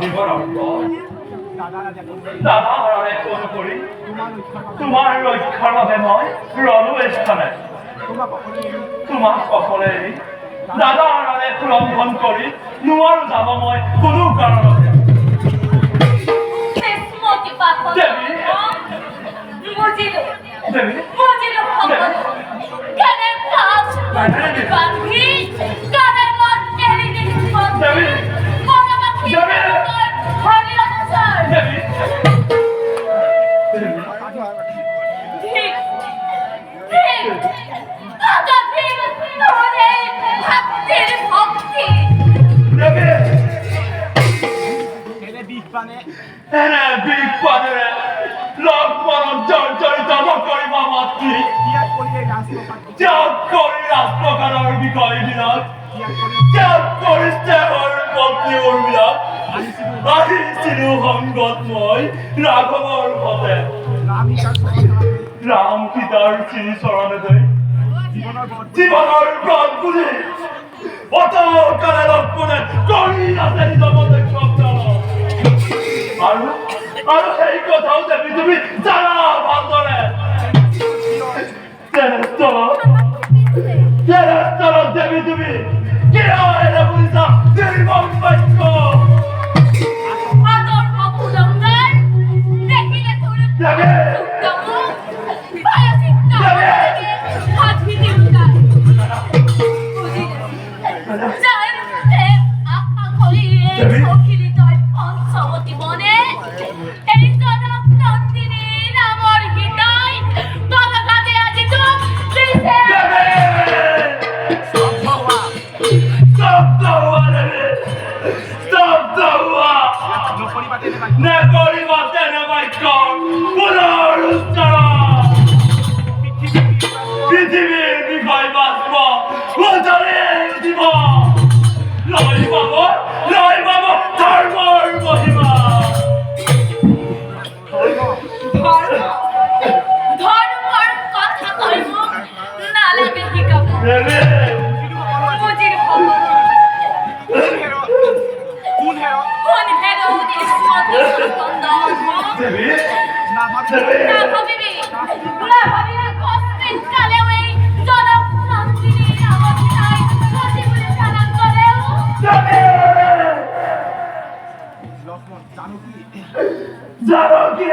জীবন অর্থ দাদা হারালে ফোন করি তোমাৰ ৰক্ষাৰ বাবে মই ৰলো স্থানে তোমাক অকলে এৰি দাদা হাৰালে লঙ্ঘন কৰি নোৱাৰো যাব মই কোনো কাৰণতে দেৱী দেৱী এনে বিপদে লক্ষণ জর্জরিত নকৰিব মাতৃ ত্যাগ কৰি ৰাজপ্ৰসাৰৰ বিষয় বিলাক ত্যাগ কৰিছে মোৰ পত্নী উৰ্মিলা আহিছিলো সংগত মই ৰাঘৱৰ সতে ৰাম সীতাৰ শ্ৰী চৰণে গৈ জীৱনৰ ব্ৰত বুলি অতকালে লক্ষণে কৰি আছে নিজমতে আৰু সেই কথাও দেৱী তুমি জানা ভালদৰে তেনেস্থলত দেৱী তুমি কি হয় বুজিছা নিৰ্মম বাক্য পৃথিবীর বিষয় বাঁচব দিব লয় পাব ধর্মর মহিমা ধর্মর কথা কইব না লাগে কি কাম মুজির কোন হেরো দেবী না ভাবিবি কষ্টের কালেও এই জনক নন্দিনী অবস্থায় বসে বলে জানান করেও জানকী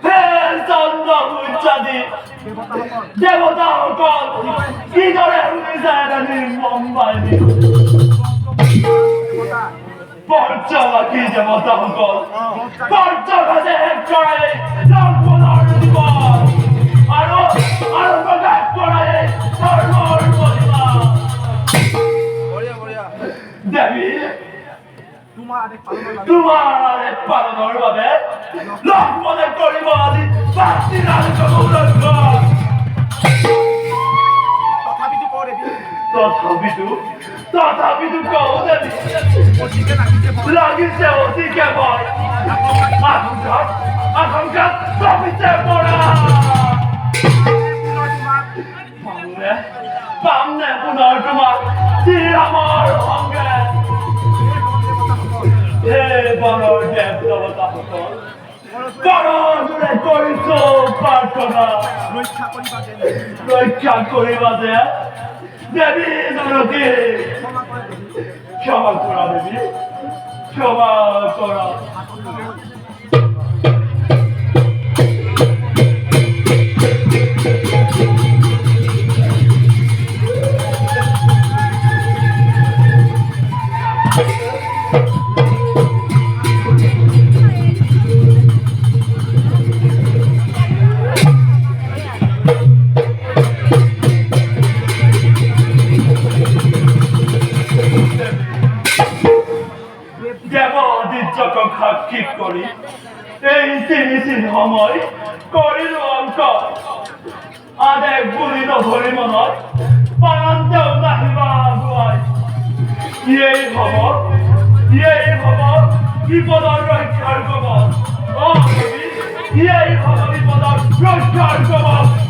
হে চন্দ্র উচ্চাদি দেবতা সকল কি করে শুনিছা এটা নির্মম বাহিনী পঞ্চবাকী দেবতা সকল পঞ্চভাজে এক কৰাই লক্ষ্মণৰ জীৱন আৰু প্ৰকাশ কৰাই ধৰ্মৰ মহিমা দেৱী তোমাৰ আদেশ পালনৰ বাবে লক্ষ্মণে কৰিব আজি তথাপিতো কওঁ দেৱী লাগিছে অতিকে ভয় আশংকাত কমিছে পৰা পামনে পুনৰ তোমাক শ্ৰীৰামৰ সংগে হে বনৰ দেৱ দেৱতাসকল বৰজোৰে কৰিছো প্ৰাৰ্থনা ৰক্ষা কৰিবা যে দেৱী জানকী ক্ষমা কৰা দেৱী ক্ষমা কৰা সাক্ষী কৰি এই তিনিদিন সময় কৰিলো অংক আদেশ বুলি নধৰি মনত পাৰান্তেও নাহিবা আগুৱাই ইয়েই হব বিপদৰ ৰক্ষাৰ কবচ ইয়েই হব বিপদৰ ৰক্ষাৰ কবচ